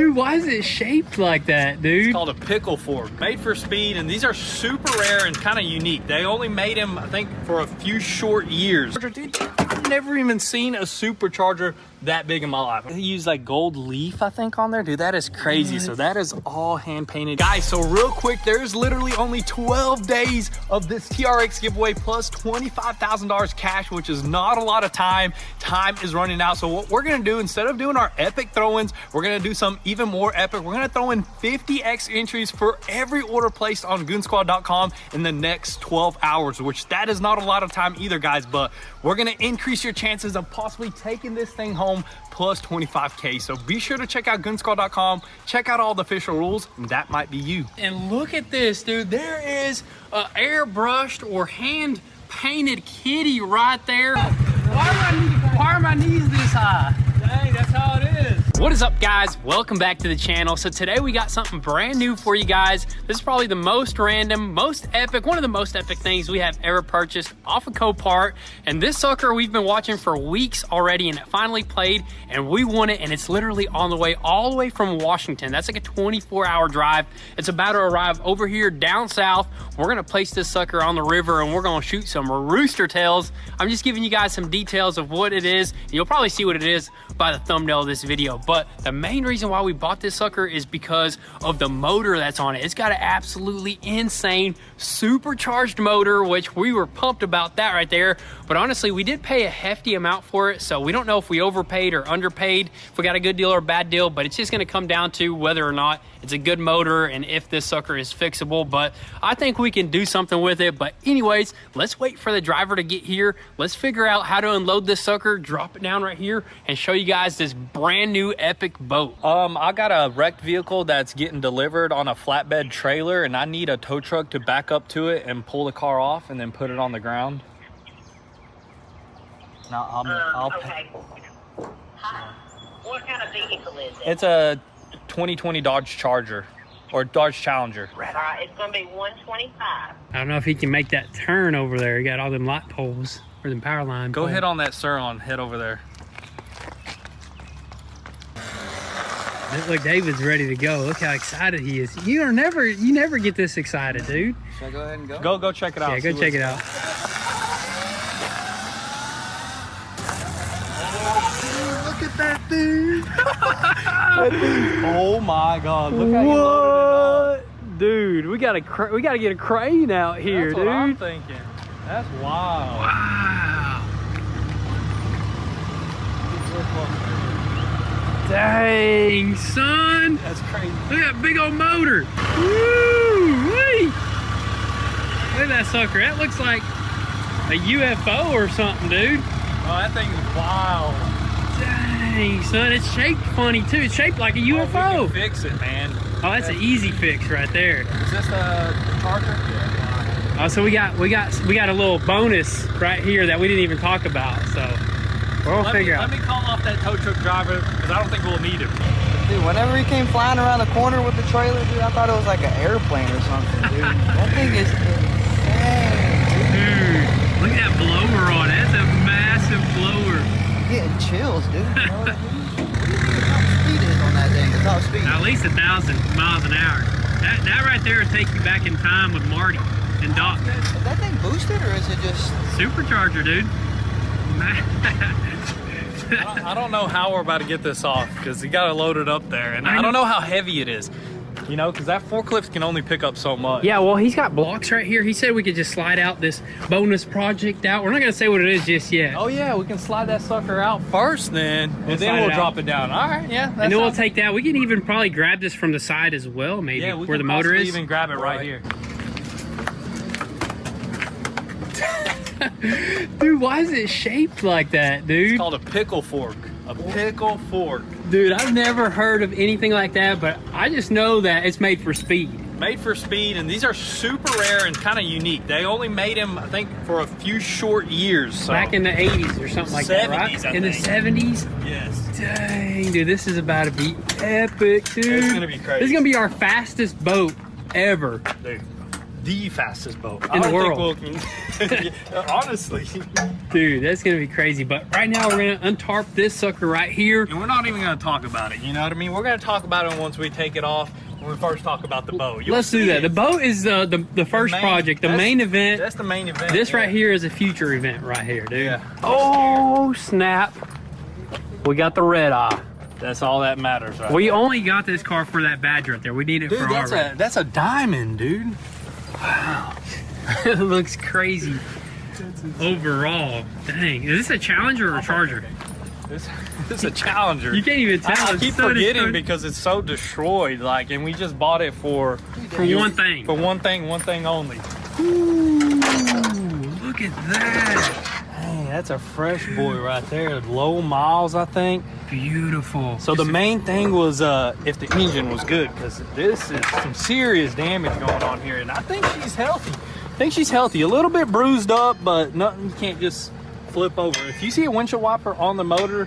Dude, why is it shaped like that, dude? It's called a pickle fork. Made for speed, and these are super rare and kind of unique. They only made them, I think, for a few short years. Dude, I've never even seen a supercharger that big in my life. They use like gold leaf, I think, on there. Dude, that is crazy. So that is all hand painted. Guys, so real quick, there's literally only 12 days of this TRX giveaway plus $25,000 cash, which is not a lot of time. Time is running out. So what we're gonna do, instead of doing our epic throw-ins, we're gonna do some even more epic. We're gonna throw in 50x entries for every order placed on GOONZQUAD.com in the next 12 hours, which that is not a lot of time either, guys, but we're gonna increase your chances of possibly taking this thing home plus 25K. So be sure to check out GOONZQUAD.com, check out all the official rules, and that might be you. And look at this, dude. There is a airbrushed or hand painted kitty right there. Why are my knees this high? Dang, that's how it is. What is up, guys? Welcome back to the channel. So today we got something brand new for you guys. This is probably the most random, most epic, one of the most epic things we have ever purchased off of Copart. And this sucker we've been watching for weeks already, and it finally played and we won it, and it's literally on the way all the way from Washington. That's like a 24-hour drive. It's about to arrive over here down south. We're gonna place this sucker on the river and we're gonna shoot some rooster tails. I'm just giving you guys some details of what it is. You'll probably see what it is by the thumbnail of this video, but the main reason why we bought this sucker is because of the motor that's on it. It's got an absolutely insane supercharged motor, which we were pumped about that right there. But honestly, we did pay a hefty amount for it, so we don't know if we overpaid or underpaid, if we got a good deal or a bad deal, but it's just gonna come down to whether or not it's a good motor and if this sucker is fixable. But I think we can do something with it. But anyways, let's wait for the driver to get here. Let's figure out how to unload this sucker, drop it down right here, and show you guys this brand new epic boat. I got a wrecked vehicle that's getting delivered on a flatbed trailer, and I need a tow truck to back up to it and pull the car off and then put it on the ground. Now I'll okay. Hi. What kind of vehicle is it? It's a 2020 Dodge Charger or Dodge Challenger. All right, it's going to be $125. I don't know if he can make that turn over there. He got all them light poles or them power line Go poles. ahead on that Suron, head over there. Look, David's ready to go. Look how excited he is. You never get this excited, dude. Should I go ahead and go? Go check it out. Yeah, go check it out. Look at that thing. Oh my God! Look how you loaded it up. Dude, we gotta get a crane out here, That's dude. what I'm thinking. That's wild. Wow. Dang, son. That's crazy. Look at that big old motor. Woo-wee. Look at that sucker. That looks like a UFO or something, dude. Oh, that thing's wild. Dang, son. It's shaped funny, too. It's shaped like a Oh, UFO. we can fix it, man. Oh, that's an easy fix right there. Is this the Charger? Yeah. Oh, so we got a little bonus right here that we didn't even talk about. So we'll figure out. Let me call off that tow truck driver because I don't think we'll need him. Dude, whenever he came flying around the corner with the trailer, dude, I thought it was like an airplane or something, dude. That thing is insane. Dude, look at that blower on it. That's a massive blower. I'm getting chills, dude. You know what I mean? What do you think the top speed is on that thing? The top speed? At least 1,000 miles an hour. That right there will take you back in time with Marty and Doc. Is that thing boosted or is it just... Supercharger, dude. I don't know how we're about to get this off because you got to load it up there, and I don't know how heavy it is. You know, because that forklift can only pick up so much. Yeah, well, he's got blocks right here. He said we could just slide out this bonus project out. We're not going to say what it is just yet. Oh, yeah, we can slide that sucker out first then, and then we'll drop it down. All right, yeah. And then we'll take that. We can even probably grab this from the side as well, maybe, yeah, we where can the motor is. even grab it right here. Dude, why is it shaped like that, dude? It's called a pickle fork. A pickle fork. Dude, I've never heard of anything like that, but I just know that it's made for speed. Made for speed, and these are super rare and kind of unique. They only made them, I think, for a few short years. So. Back in the 80s or something like that, right? 70s, I in think. the 70s? Yes. Dang, dude, this is about to be epic, dude. It's gonna be crazy. This is gonna be our fastest boat ever. Dude. the fastest boat in the world. Honestly. Dude, that's gonna be crazy. But right now we're gonna untarp this sucker right here. And we're not even gonna talk about it, you know what I mean? We're gonna talk about it once we take it off, when we first talk about the boat. Let's do that. The boat is the first project, the main event. That's the main event. This right here is a future event right here, dude. Yeah. Oh, snap. We got the red eye. That's all that matters, right? We only got this car for that badge right there. We need it Dude, for our that's a diamond, dude. Wow. It looks crazy overall. Dang. Is this a Challenger or a Charger? This is a Challenger. You can't even tell. I keep forgetting because it's so destroyed. Like, and we just bought it for one thing. For one thing only. Ooh, look at that. Hey, that's a fresh boy right there. Low miles, I think. Beautiful. So the main thing was if the engine was good, because this is some serious damage going on here, and I think she's healthy. A little bit bruised up, but nothing you can't just flip over. If you see a windshield wiper on the motor,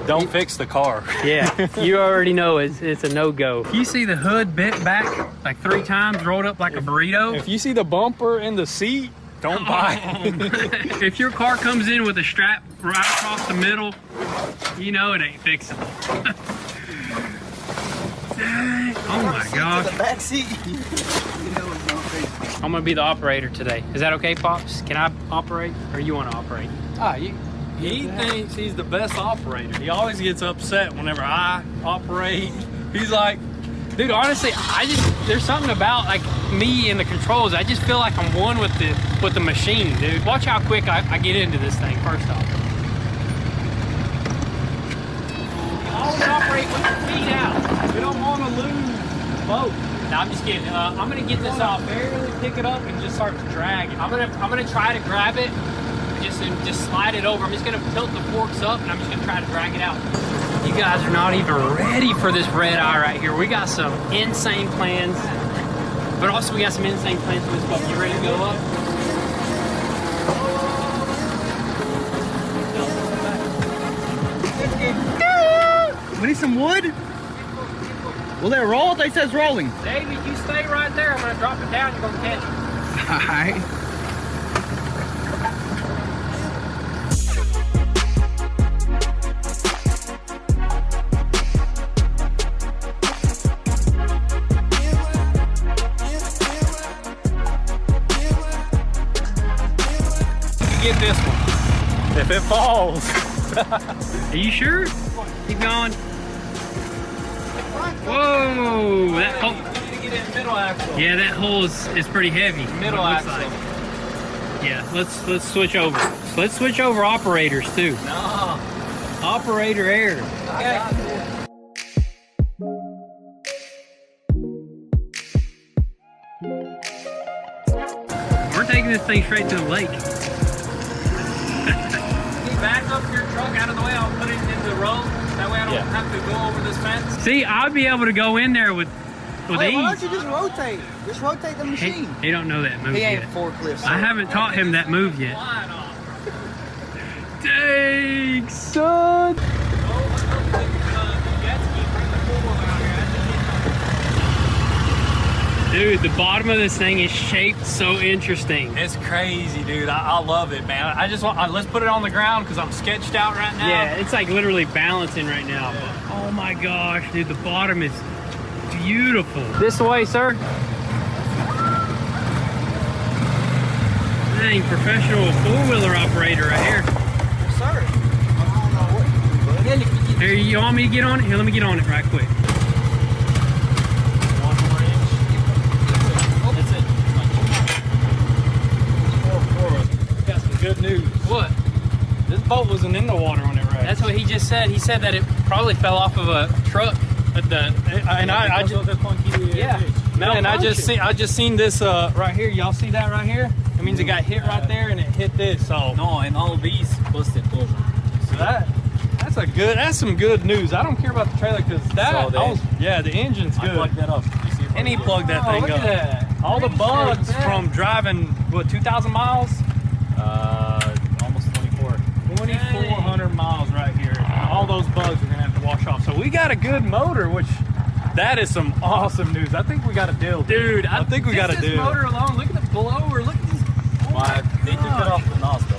don't fix the car. Yeah, you already know it's a no-go. If you see the hood bent back like 3 times, rolled up like a burrito. If you see the bumper in the seat, don't buy it. If your car comes in with a strap right across the middle, you know it ain't fixable. Oh my gosh. The back seat. I'm gonna be the operator today. Is that okay, Pops? Can I operate or you wanna operate? He thinks he's the best operator. He always gets upset whenever I operate. He's like, dude, honestly, there's something about like me and the controls. I just feel like I'm one with the machine, dude. Watch how quick I get into this thing first off. Always operate with your feet out. We don't want to lose the boat. No, I'm just kidding. I'm gonna get this off, barely pick it up, and just start dragging. I'm gonna try to grab it, just slide it over. I'm just gonna tilt the forks up, and I'm just gonna try to drag it out. You guys are not even ready for this red eye right here. We got some insane plans, but also we got some insane plans for this boat. You ready to go up? We need some wood. Will it roll? They says rolling. David, you stay right there. I'm gonna drop it down. You're gonna catch it. All right. get this one. If it falls. Are you sure? Keep going. Whoa, that hole. Yeah, that hole is pretty heavy. Middle axle. Like. Yeah, let's switch over. Let's switch over operators too. No. Operator air. Okay. We're taking this thing straight to the lake. Back up your truck out of the way. I'll put it in the road. That way I don't have to go over this fence. See, I'd be able to go in there with Wait, ease. why don't you just rotate? Just rotate the machine. He don't know that move He ain't yet. forklift. I haven't taught him that move yet. Dang, son. Dude, the bottom of this thing is shaped so interesting. It's crazy, dude. I love it, man. I just want, let's put it on the ground because I'm sketched out right now. Yeah, it's like literally balancing right now. But, oh my gosh, dude, the bottom is beautiful. This way, sir. Dang, professional four-wheeler operator right here. Sir. I don't know what you do, buddy. Here, you want me to get on it? Here, let me get on it right quick. Good news. What? This boat wasn't in the water when it wrecked. That's what he just said. He said that it probably fell off of a truck at the. I just seen this right here. Y'all see that right here? It means it got hit right there and it hit this. So no, and all these busted also. So that's some good news. I don't care about the trailer because the engine's good. I plugged that up. And he plugged that thing up. That. All the bugs from driving what 2,000 miles. Almost 2,400 miles right here. All those bugs are gonna have to wash off. So we got a good motor, which That is some awesome news. I think we got a deal, Dude, I think we got a this deal. motor alone, look at the blower, look at these. Oh my They took it off the nozzle.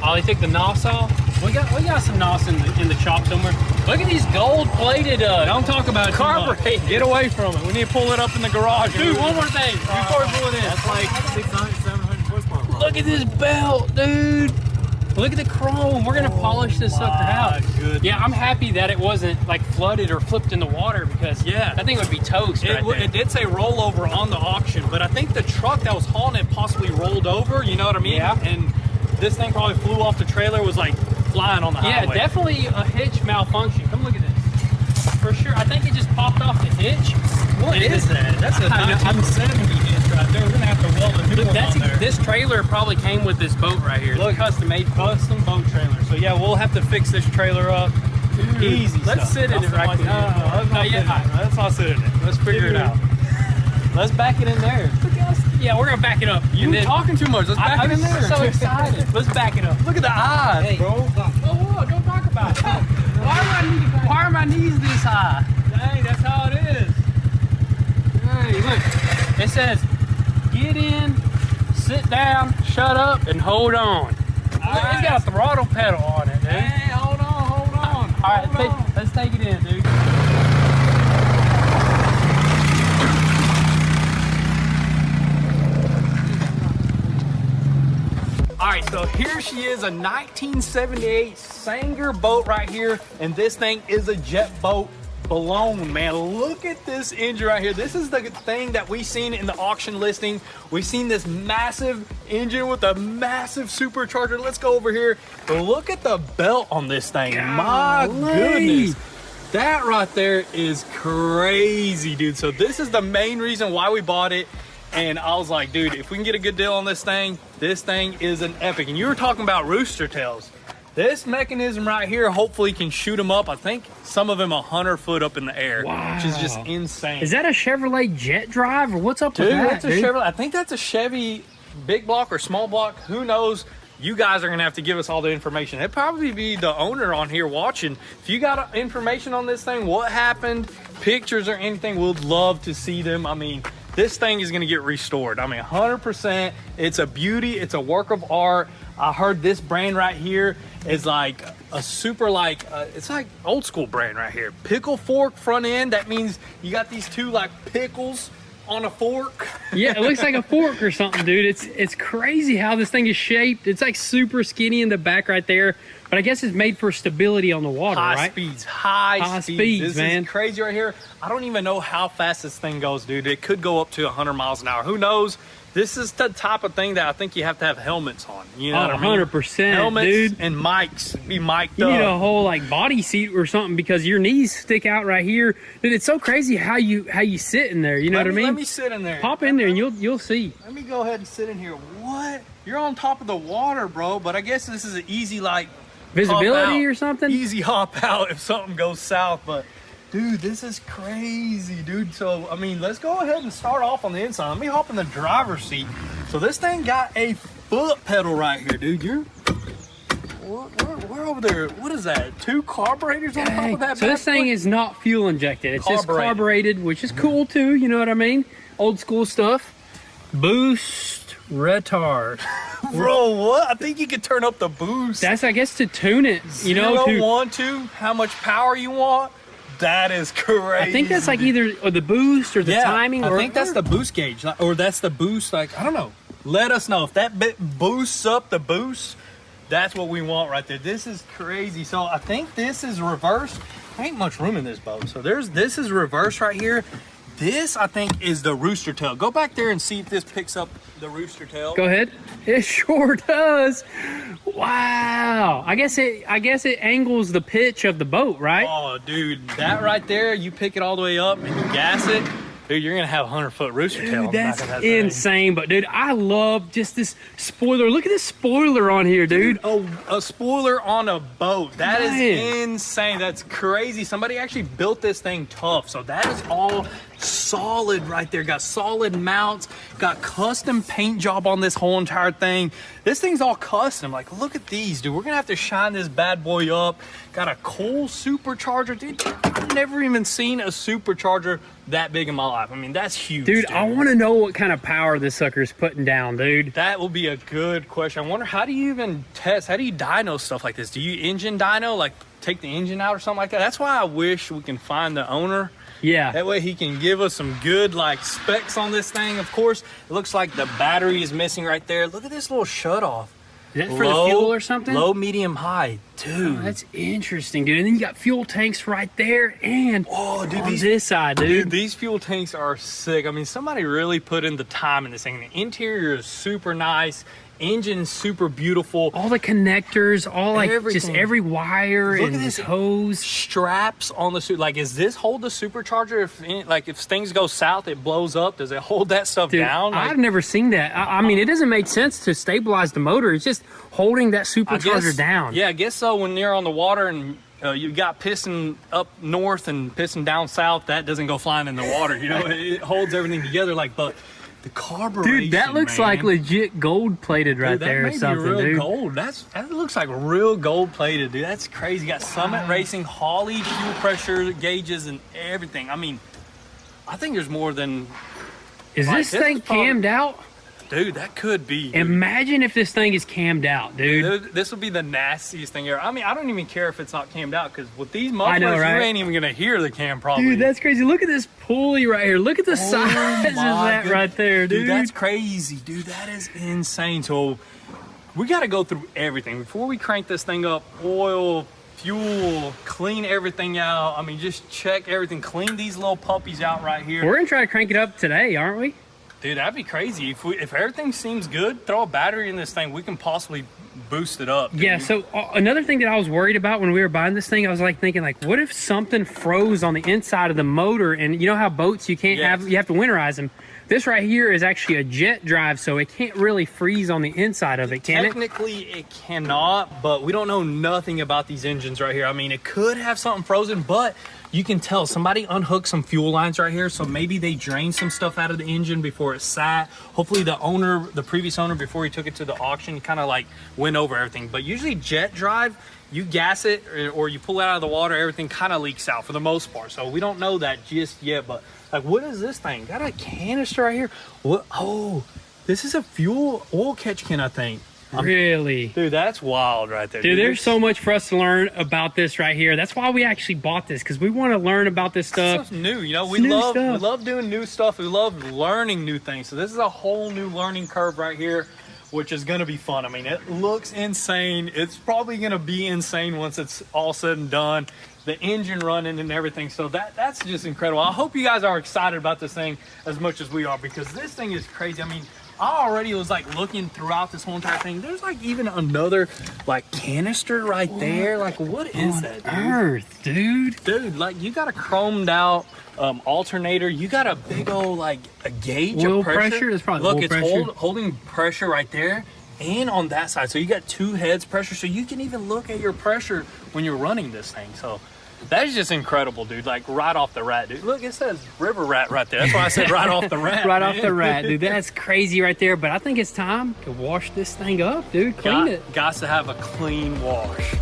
Oh, they took the NOS off? We got some NOS in the shop somewhere. Look at these gold-plated Don't talk about it too much. carburetors. Get away from it. We need to pull it up in the garage. Dude, one more thing before we pull it in. That's like 600, 700 horsepower. Look at this belt, dude. Look at the chrome. We're gonna polish this sucker out. goodness. Yeah, I'm happy that it wasn't like flooded or flipped in the water because that thing would be toast right there. It did say rollover on the auction, but I think the truck that was hauling it possibly rolled over, you know what I mean? Yeah. And this thing probably flew off the trailer, was like flying on the highway. Yeah, definitely a hitch malfunction. Come look at this. For sure. I think it just popped off the hitch. What is that? That's a I know. 1970 hitch right there. We're gonna have to weld a new one on there. This trailer probably came with this boat right here. Look, custom boat trailer. So yeah, we'll have to fix this trailer up. Easy. Let's stuff. sit in it right there. Let's not sit in it. Let's not sit in it. Let's figure it out. Let's back it in there. Yeah, we're gonna back it up. You talking too much. Let's back it in there. I'm so excited. Let's back it up. Look at the eyes, bro. Oh, don't talk about it. Why are my knees this high? Dang, that's how it is. Hey, look. It says, get in, sit down, shut up, and hold on. Look, it's got a throttle pedal on it, dude. Hey, hold on. All right, let's take it in, dude. All right, so here she is, a 1978 Sanger boat right here, and this thing is a jet boat blown, man. Look at this engine right here. This is the thing that we seen in the auction listing. We seen this massive engine with a massive supercharger. Let's go over here. Look at the belt on this thing. My goodness. That right there is crazy, dude. So this is the main reason why we bought it. And I was like, dude, if we can get a good deal on this thing is an epic. And you were talking about rooster tails. This mechanism right here hopefully can shoot them up. I think some of them 100 foot up in the air, which is just insane. Is that a Chevrolet Jet Drive or what's up with Dude, that? that's a Chevrolet. I think that's a Chevy big block or small block. Who knows? You guys are gonna have to give us all the information. It'd probably be the owner on here watching. If you got information on this thing, what happened, pictures or anything, we'd love to see them. I mean, this thing is gonna get restored. I mean, 100%. It's a beauty. It's a work of art. I heard this brand right here is like a super it's like old school brand right here. Pickle fork front end. That means you got these two like pickles on a fork. Yeah, it looks like a fork or something, dude. It's crazy how this thing is shaped. It's like super skinny in the back right there, but I guess it's made for stability on the water, High right? High speeds, this man. is crazy right here. I don't even know how fast this thing goes, dude. It could go up to 100 miles an hour. Who knows? This is the type of thing that I think you have to have helmets on. You know what I mean? 100%, helmets, dude. and mics. Be mic'd You up. need a whole like body seat or something because your knees stick out right here. Dude, it's so crazy how you sit in there. You know what I mean? Let me sit in there. Pop in there and you'll see. Let me go ahead and sit in here. What? You're on top of the water, bro. But I guess this is an easy like Visibility or something? Easy hop out if something goes south. But dude, this is crazy, dude. So I mean, let's go ahead and start off on the inside. Let me hop in the driver's seat. So this thing got a foot pedal right here, dude. We're over there. What is that? 2 carburetors on top of that? So this thing is not fuel injected. It's just carbureted, which is cool too. You know what I mean? Old school stuff. Boost retard. Bro, what? I think you could turn up the boost. That's, I guess, to tune it. You know, 0, 1, 2. How much power you want? That is crazy. I think that's like either the boost or the timing. I think that's the boost gauge, or that's the boost. Like, I don't know. Let us know if that bit boosts up the boost. That's what we want right there. This is crazy. So I think this is reversed. There ain't much room in this boat. So this is reversed right here. This, I think, is the rooster tail. Go back there and see if this picks up the rooster tail. Go ahead. It sure does. Wow. I guess it angles the pitch of the boat, right? Oh, dude, that right there, you pick it all the way up and you gas it. Dude, you're gonna have a 100-foot rooster tail. Dude, that's insane. But dude, I love just this spoiler. Look at this spoiler on here, dude. A spoiler on a boat. That is insane. That's crazy. Somebody actually built this thing tough. So that is all solid right there. Got solid mounts, got custom paint job on this whole entire thing. This thing's all custom. Like, look at these, dude. We're gonna have to shine this bad boy up. Got a cool supercharger, dude. I've never even seen a supercharger that big in my life. I mean, that's huge, Dude, I want to know what kind of power this sucker's putting down, dude. That will be a good question. I wonder, how do you even test? How do you dyno stuff like this? Do you engine dyno, like take the engine out or something like that? That's why I wish we can find the owner. Yeah. That way he can give us some good like specs on this thing. Of course, it looks like the battery is missing right there. Look at this little shutoff. Is that for the fuel or something? Low, medium, high. Dude. Oh, that's interesting, dude. And then you got fuel tanks right there and oh, dude, on this side, dude. These fuel tanks are sick. I mean, somebody really put in the time in this thing. The interior is super nice. Engine super beautiful. All the connectors, all like everything. Just every wire Look and at this hose. Straps on the suit. Like, is this hold the supercharger? If things go south, it blows up. Does it hold that stuff Dude, down? Like, I've never seen that. I mean, it doesn't make sense to stabilize the motor. It's just holding that supercharger down. Yeah, I guess so. When you're on the water and you got piston up north and piston down south, that doesn't go flying in the water. You know, it holds everything together. Like, but the carburation, dude, that looks man, like legit gold plated right there or something, real dude. Gold. That looks like real gold plated, dude. That's crazy. Got Summit Racing, Holley fuel pressure gauges and everything. I mean, I think there's more than. Is like, this thing cammed out? Dude, that could be. Dude. Imagine if this thing is cammed out, dude. This would be the nastiest thing ever. I mean, I don't even care if it's not cammed out, because with these mufflers, I know, right? you ain't even gonna hear the cam probably. Dude, that's crazy. Look at this pulley right here. Look at the size of that right there, dude. Dude, that's crazy, dude. That is insane. So we got to go through everything before we crank this thing up. Oil, fuel, clean everything out. I mean, just check everything. Clean these little puppies out right here. We're gonna try to crank it up today, aren't we? Dude, that'd be crazy. If everything seems good, throw a battery in this thing. We can possibly boost it up. Dude. Yeah, so another thing that I was worried about when we were buying this thing, I was like thinking, like, what if something froze on the inside of the motor? And you know how boats, you can't have, you have to winterize them. This right here is actually a jet drive, so it can't really freeze on the inside of it, can it? Technically, it cannot, but we don't know nothing about these engines right here. I mean, it could have something frozen, but you can tell somebody unhooked some fuel lines right here, so maybe they drained some stuff out of the engine before it sat. Hopefully the previous owner, before he took it to the auction, kind of like went over everything. But usually jet drive, you gas it or you pull it out of the water, everything kind of leaks out for the most part. So we don't know that just yet, but like, what is this thing? Got a canister right here. What? Oh, this is a fuel oil catch can, I think. Really? Dude, that's wild right there. Dude, there's so much for us to learn about this right here. That's why we actually bought this, because we want to learn about this stuff. Stuff's new, you know. We love doing new stuff. We love learning new things. So this is a whole new learning curve right here, which is going to be fun. I mean, it looks insane. It's probably going to be insane once it's all said and done. The engine running and everything. So that's just incredible. I hope you guys are excited about this thing as much as we are, because this thing is crazy. I mean, I already was like looking throughout this whole entire thing. There's like even another like canister right there. Like, what is that, dude? Earth, dude. Dude, like, you got a chromed out alternator. You got a big old like a gauge oil of pressure. pressure. It's probably look, oil it's pressure. holding pressure right there and on that side. So you got two heads pressure. So you can even look at your pressure when you're running this thing. So that is just incredible, dude. Like, right off the rat, dude. Look, it says river rat right there. That's why I said right off the rat. Right man. off the rat, dude. That's crazy right there. But I think it's time to wash this thing up, dude. Clean it. Got to have a clean wash.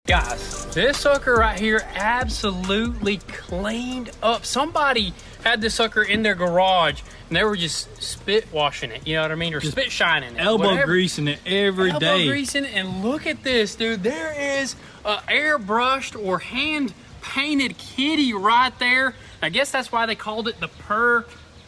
Guys, this sucker right here absolutely cleaned up. Somebody had this sucker in their garage and they were just spit washing it, you know what I mean? Or just spit shining it. Elbow greasing it every day. Elbow greasing, and look at this, dude. There is a airbrushed or hand painted kitty right there. I guess that's why they called it the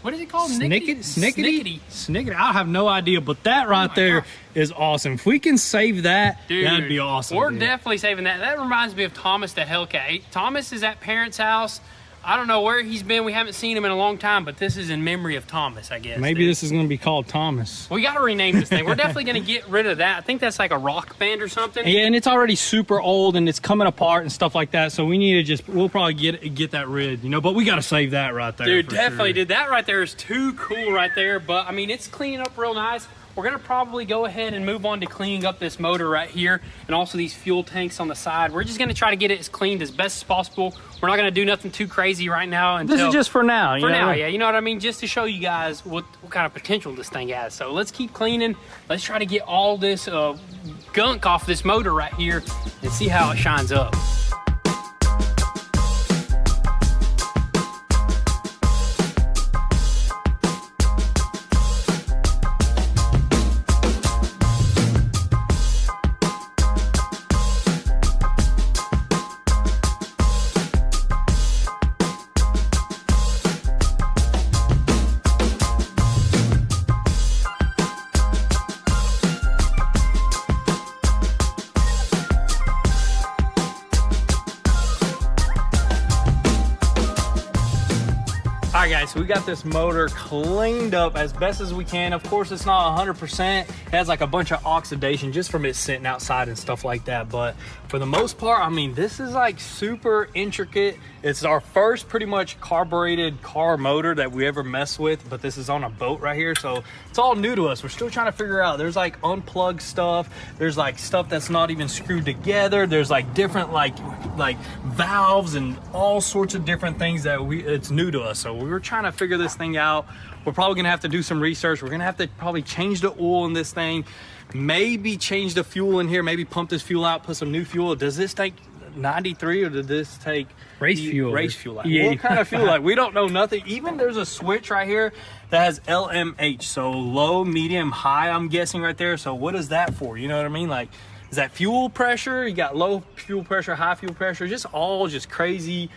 what is it called? Snickety? I have no idea, but that right there is awesome. If we can save that, dude, that'd be awesome. We're definitely saving that. That reminds me of Thomas the Hellcat. Thomas is at parents' house. I don't know where he's been. We haven't seen him in a long time, but this is in memory of Thomas, I guess. Maybe this is going to be called Thomas. We got to rename this thing. We're definitely going to get rid of that. I think that's like a rock band or something. Yeah, and it's already super old and it's coming apart and stuff like that. So we need to we'll probably get that rid, you know, but we got to save that right there. Dude, definitely, dude. That right there is too cool right there. But I mean, it's cleaning up real nice. We're gonna probably go ahead and move on to cleaning up this motor right here and also these fuel tanks on the side. We're just gonna try to get it as cleaned as best as possible. We're not gonna do nothing too crazy right now. Until, this is just for now. For now, yeah, you know what I mean? Just to show you guys what kind of potential this thing has. So let's keep cleaning. Let's try to get all this gunk off this motor right here and see how it shines up. All right, guys, so we got this motor cleaned up as best as we can. Of course, it's not 100%. It has like a bunch of oxidation just from it sitting outside and stuff like that. But for the most part, I mean, this is like super intricate. It's our first pretty much carbureted car motor that we ever mess with, but this is on a boat right here. So it's all new to us. We're still trying to figure out. There's like unplugged stuff. There's like stuff that's not even screwed together. There's like different like valves and all sorts of different things that it's new to us. So we were trying to figure this thing out. We're probably gonna have to do some research. We're gonna have to probably change the oil in this thing, maybe change the fuel in here, maybe pump this fuel out, put some new fuel. Does this take 93 or did this take race fuel? Like, yeah. What kind of fuel? Like, we don't know nothing. Even there's a switch right here that has LMH, so low, medium, high, I'm guessing right there. So what is that for? You know what I mean? Like, is that fuel pressure? You got low fuel pressure, high fuel pressure, just all just crazy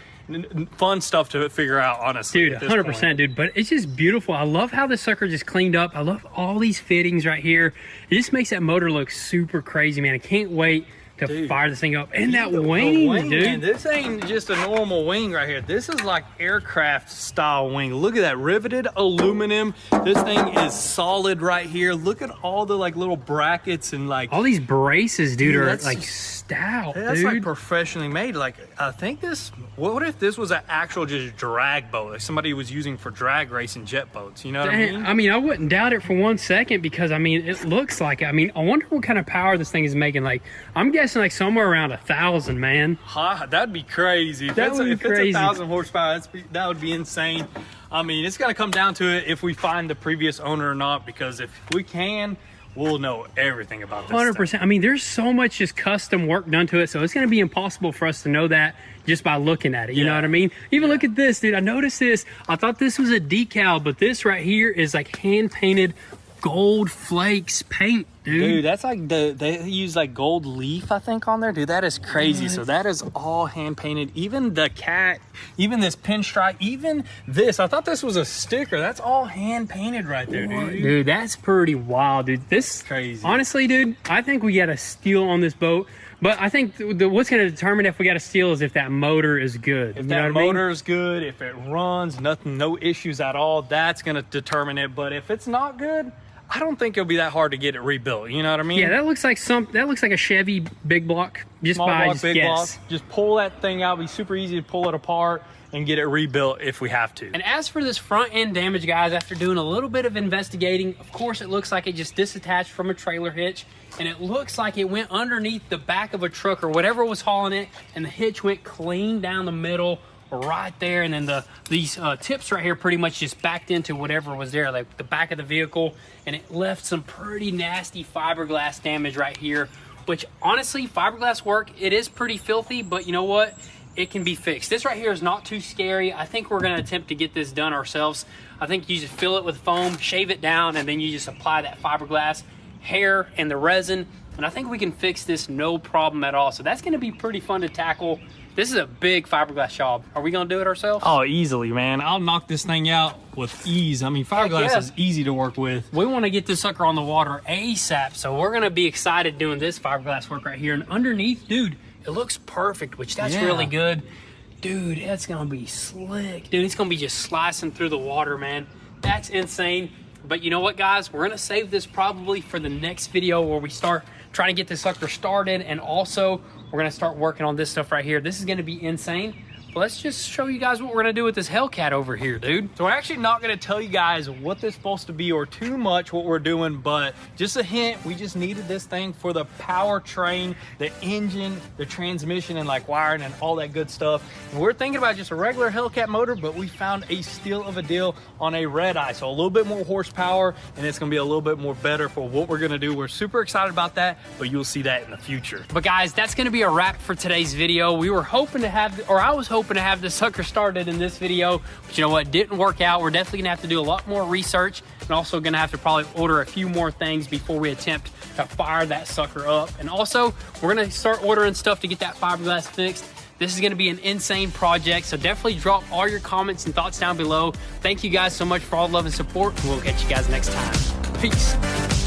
fun stuff to figure out, honestly. Dude, 100%, dude. But it's just beautiful. I love how this sucker just cleaned up. I love all these fittings right here. It just makes that motor look super crazy, man. I can't wait to fire this thing up. And that wing, dude. Man, this ain't just a normal wing right here. This is like aircraft style wing. Look at that riveted aluminum. This thing is solid right here. Look at all the like little brackets and like all these braces, dude, are like stout. That's dude. Like professionally made. Like, I think this, what if this was an actual just drag boat, like somebody was using for drag racing jet boats, you know what I mean? I mean, I wouldn't doubt it for 1 second, because I mean, it looks like, I mean, I wonder what kind of power this thing is making. Like, I'm guessing like somewhere around 1,000, man. That'd be crazy. If it's 1,000 horsepower, that would be insane. I mean, it's gonna come down to it if we find the previous owner or not, because if we can, we'll know everything about this 100%. thing. I mean, there's so much just custom work done to it, so it's going to be impossible for us to know that just by looking at it. You know what I mean? Even look at this, dude. I noticed this. I thought this was a decal, but this right here is like hand-painted gold flakes paint, dude. That's like they use like gold leaf, I think, on there. Dude, that is crazy. So that is all hand painted. Even the cat, even this pinstripe, even this. I thought this was a sticker. That's all hand painted right there, dude. Dude, that's pretty wild, dude. This is crazy. Honestly, dude, I think we got a steal on this boat. But I think what's going to determine if we got a steal is if that motor is good. If that motor is good, if it runs, no issues at all, that's going to determine it. But if it's not good, I don't think it'll be that hard to get it rebuilt. You know what I mean? Yeah, that looks like a Chevy big block. Just big block. Just pull that thing out. It'll be super easy to pull it apart and get it rebuilt if we have to. And as for this front end damage, guys, after doing a little bit of investigating, of course it looks like it just disattached from a trailer hitch, and it looks like it went underneath the back of a truck or whatever was hauling it, and the hitch went clean down the middle right there, and then these tips right here pretty much just backed into whatever was there, like the back of the vehicle, and it left some pretty nasty fiberglass damage right here which honestly, fiberglass work, it is pretty filthy, but you know what? It can be fixed. This right here is not too scary. I think we're gonna attempt to get this done ourselves. I think you just fill it with foam, shave it down, and then you just apply that fiberglass hair and the resin. And I think we can fix this no problem at all. So that's gonna be pretty fun to tackle. This is a big fiberglass job. Are we gonna do it ourselves? Oh, easily, man. I'll knock this thing out with ease. I mean, fiberglass is easy to work with. We wanna get this sucker on the water ASAP. So we're gonna be excited doing this fiberglass work right here. And underneath, dude, it looks perfect, which that's really good. Dude, that's gonna be slick. Dude, it's gonna be just slicing through the water, man. That's insane. But you know what, guys? We're gonna save this probably for the next video where we start trying to get this sucker started, and also we're gonna start working on this stuff right here. This is gonna be insane. But let's just show you guys what we're gonna do with this Hellcat over here, dude. So we're actually not gonna tell you guys what this is supposed to be or too much what we're doing, but just a hint, we just needed this thing for the powertrain, the engine, the transmission, and like wiring and all that good stuff. And we're thinking about just a regular Hellcat motor, but we found a steal of a deal on a red eye. So a little bit more horsepower, and it's gonna be a little bit more better for what we're gonna do. We're super excited about that, but you'll see that in the future. But guys, that's gonna be a wrap for today's video. We were hoping to have, or I was hoping to have this sucker started in this video, but you know what, didn't work out. We're definitely gonna have to do a lot more research, and also gonna have to probably order a few more things before we attempt to fire that sucker up. And also, we're gonna start ordering stuff to get that fiberglass fixed. This is gonna be an insane project, so definitely drop all your comments and thoughts down below. Thank you guys so much for all the love and support, and we'll catch you guys next time. Peace.